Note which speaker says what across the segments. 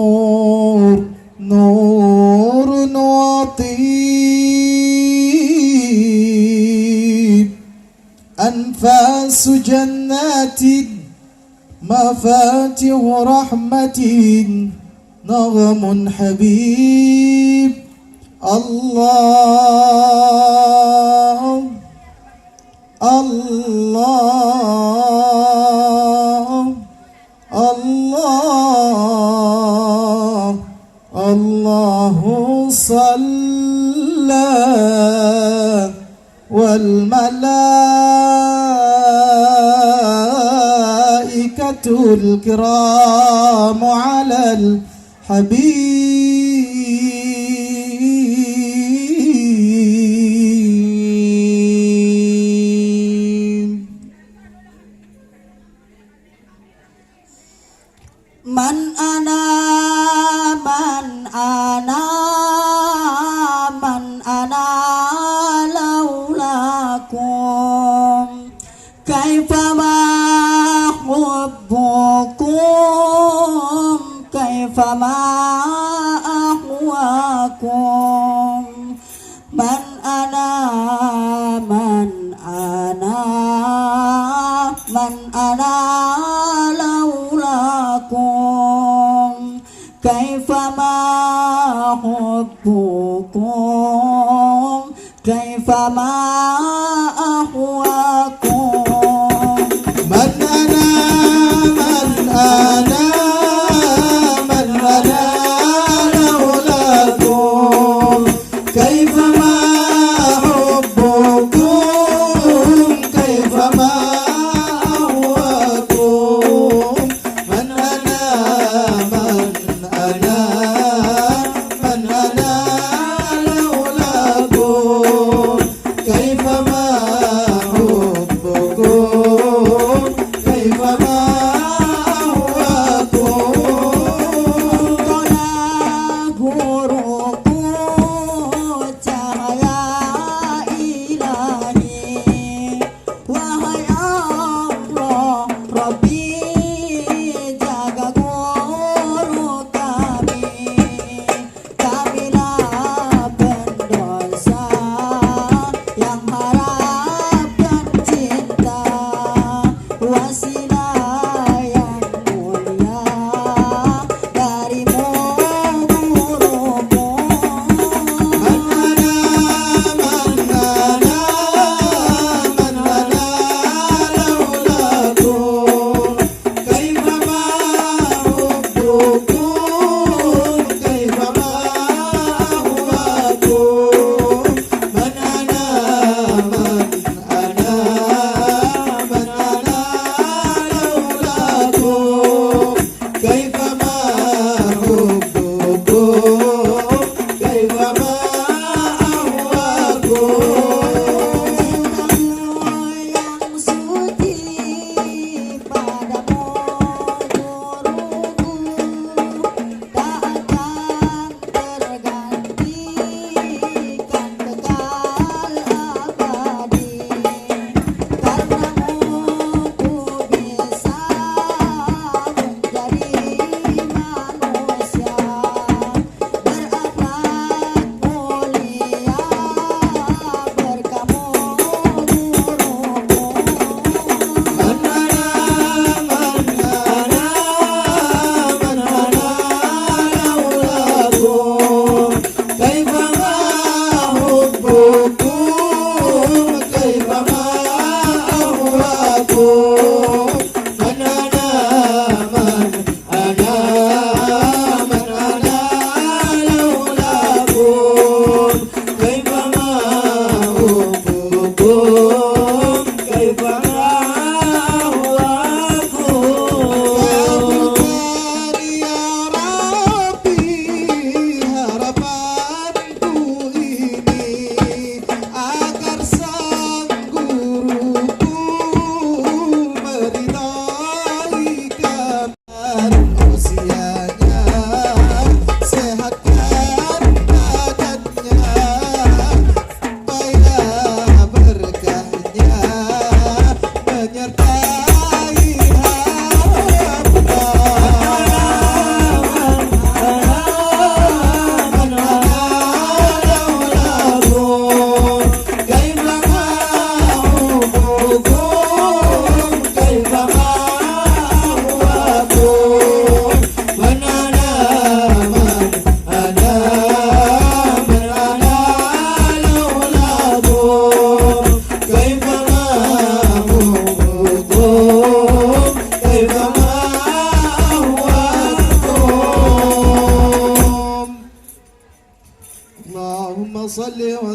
Speaker 1: نور نور وطيب أنفاس جنات مفاتيح رحمة نغم حبيب الله الله الله الله صلى والملائكة الكرام على الحبيب
Speaker 2: من أنا من أنا من أنا لولاكم كيفما حبكم كيفما أهواكم من أنا من أنا من أنا لولاكم كيفما حبكم كيفما أهواكم
Speaker 1: من أنا من أنا من أنا لولاكم كيفما حبكم كيفما أهواكم من أنا من أنا من أنا لولاكم كيفما حبكم كيفما أهواكم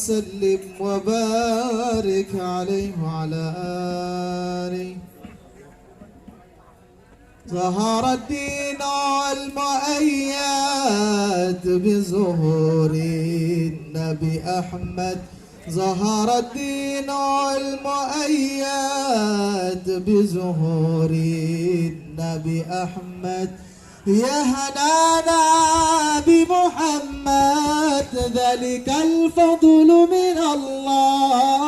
Speaker 1: وسلم وبارك عليه وعلى آله. ظهر الدين المؤيد بظهور النبي أحمد. ظهر الدين المؤيد بظهور النبي أحمد. يا هنانا بمحمد ذلك الفضل من الله.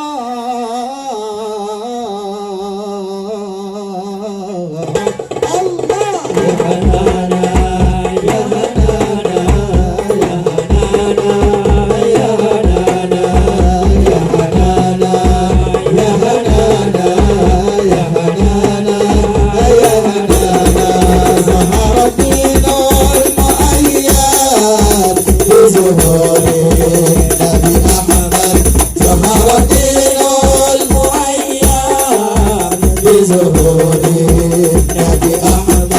Speaker 1: الله يا هنانا يا هنانا يا هنانا يا هنانا يا هنانا يا هنانا يا هنانا يا هنانا. ظهر الدين المؤيد بظهور النبي أحمد. ظهر الدين المؤيد بظهور النبي أحمد.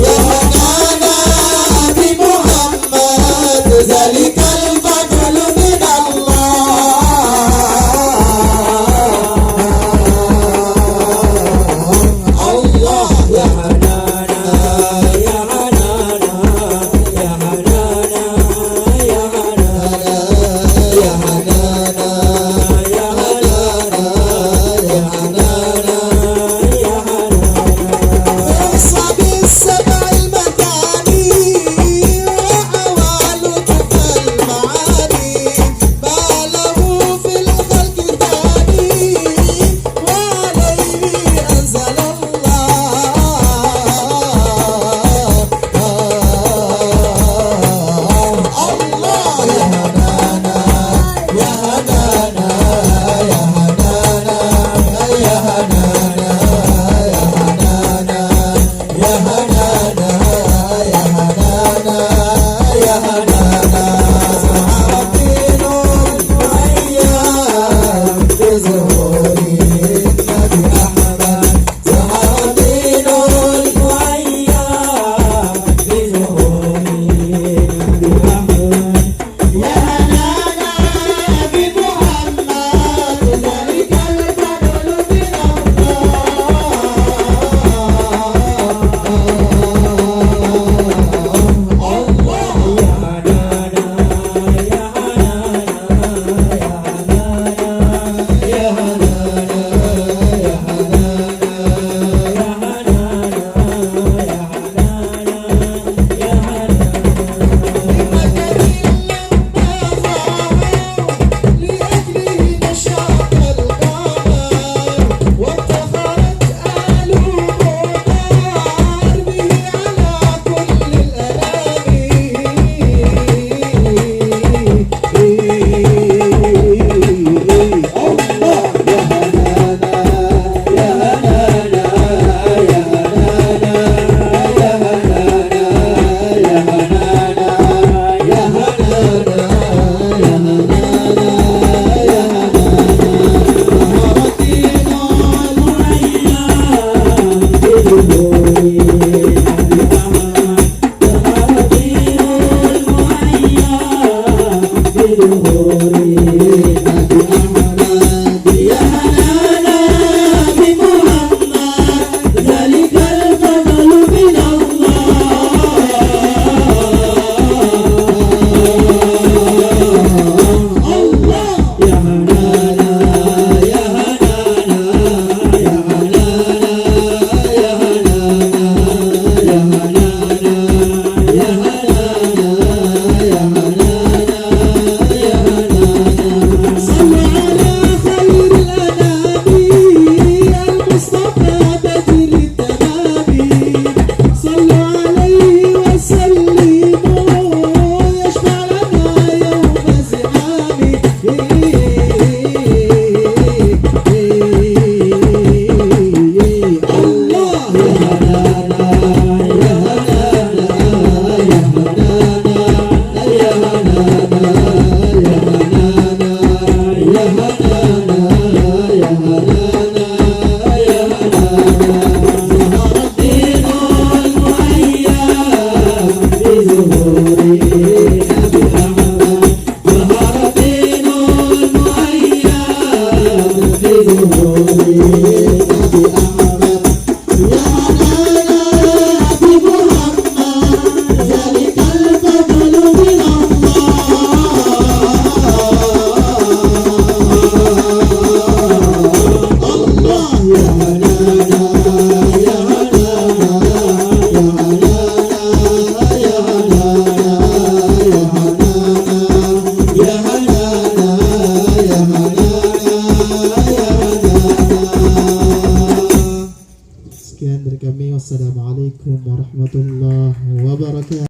Speaker 1: يا هنانا بمحمد ذلك الفضل من الله. الله يا هنانا يا هنانا يا هنانا يا هنانا يا هنانا يا هنانا يا هنانا يا هنانا
Speaker 3: Wassalamualaikum warahmatullahi wabarakatuh.